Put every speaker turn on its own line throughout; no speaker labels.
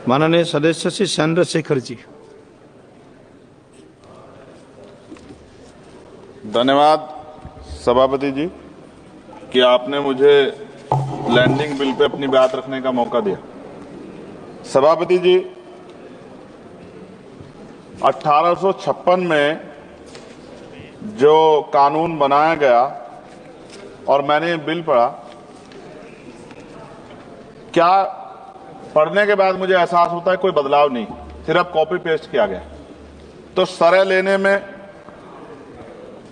माननीय सदस्य श्री चंद्रशेखर जी।
धन्यवाद सभापति जी कि आपने मुझे लैंडिंग बिल पे अपनी बात रखने का मौका दिया। सभापति जी, 1856 में जो कानून बनाया गया और मैंने ये बिल पढ़ा, क्या पढ़ने के बाद मुझे एहसास होता है कोई बदलाव नहीं, सिर्फ कॉपी पेस्ट किया गया। तो सरह लेने में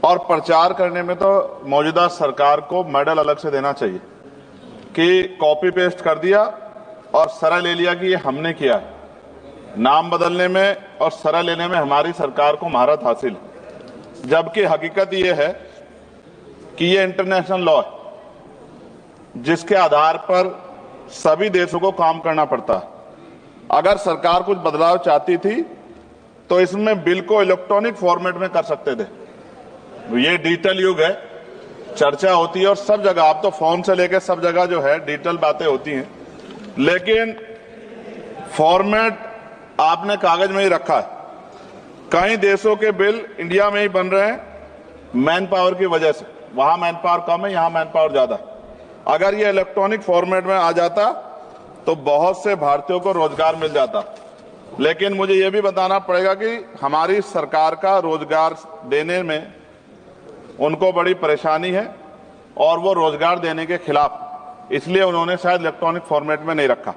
और प्रचार करने में तो मौजूदा सरकार को मेडल अलग से देना चाहिए कि कॉपी पेस्ट कर दिया और सरह ले लिया कि ये हमने किया है। नाम बदलने में और सरह लेने में हमारी सरकार को महारत हासिल है, जबकि हकीकत ये है कि ये इंटरनेशनल लॉ है जिसके आधार पर सभी देशों को काम करना पड़ता है। अगर सरकार कुछ बदलाव चाहती थी तो इसमें बिल को इलेक्ट्रॉनिक फॉर्मेट में कर सकते थे। ये डिजिटल युग है, चर्चा होती है और सब जगह, आप तो फोन से लेकर सब जगह जो है डिजिटल बातें होती हैं, लेकिन फॉर्मेट आपने कागज में ही रखा है। कई देशों के बिल इंडिया में ही बन रहे हैं मैन पावर की वजह से। वहां मैन पावर कम है, यहां मैन पावर ज्यादा है। अगर ये इलेक्ट्रॉनिक फॉर्मेट में आ जाता तो बहुत से भारतीयों को रोजगार मिल जाता। लेकिन मुझे ये भी बताना पड़ेगा कि हमारी सरकार का रोजगार देने में उनको बड़ी परेशानी है और वो रोजगार देने के खिलाफ, इसलिए उन्होंने शायद इलेक्ट्रॉनिक फॉर्मेट में नहीं रखा।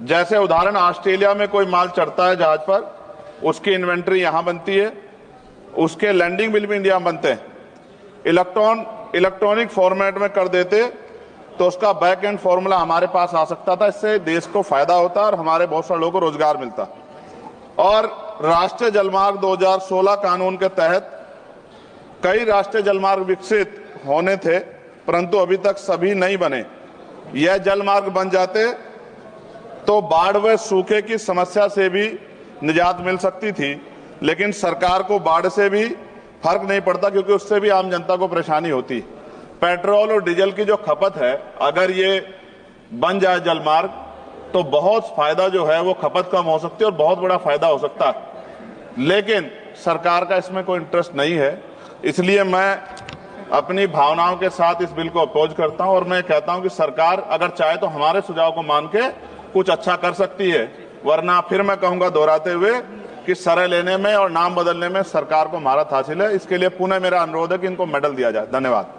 जैसे उदाहरण, ऑस्ट्रेलिया में कोई माल चढ़ता है जहाज पर, उसकी इन्वेंट्री यहां बनती है, उसके लैंडिंग बिल भी इंडिया में बनते हैं। इलेक्ट्रॉनिक फॉर्मेट में कर देते तो उसका बैक एंड फॉर्मूला हमारे पास आ सकता था। इससे देश को फायदा होता और हमारे बहुत सारे लोगों को रोजगार मिलता। और राष्ट्रीय जलमार्ग 2016 कानून के तहत कई राष्ट्रीय जलमार्ग विकसित होने थे, परंतु अभी तक सभी नहीं बने। यह जलमार्ग बन जाते तो बाढ़ व सूखे की समस्या से भी निजात मिल सकती थी, लेकिन सरकार को बाढ़ से भी फर्क नहीं पड़ता क्योंकि उससे भी आम जनता को परेशानी होती। पेट्रोल और डीजल की जो खपत है, अगर ये बन जाए जलमार्ग तो बहुत फायदा जो है वो खपत कम हो सकती है और बहुत बड़ा फायदा हो सकता है। लेकिन सरकार का इसमें कोई इंटरेस्ट नहीं है, इसलिए मैं अपनी भावनाओं के साथ इस बिल को अपोज करता हूं और मैं कहता हूं कि सरकार अगर चाहे तो हमारे सुझाव को मान के कुछ अच्छा कर सकती है, वरना फिर मैं कहूंगा दोहराते हुए कि सरह लेने में और नाम बदलने में सरकार को महारत हासिल है। इसके लिए पुनः मेरा अनुरोध है कि इनको मेडल दिया जाए। धन्यवाद।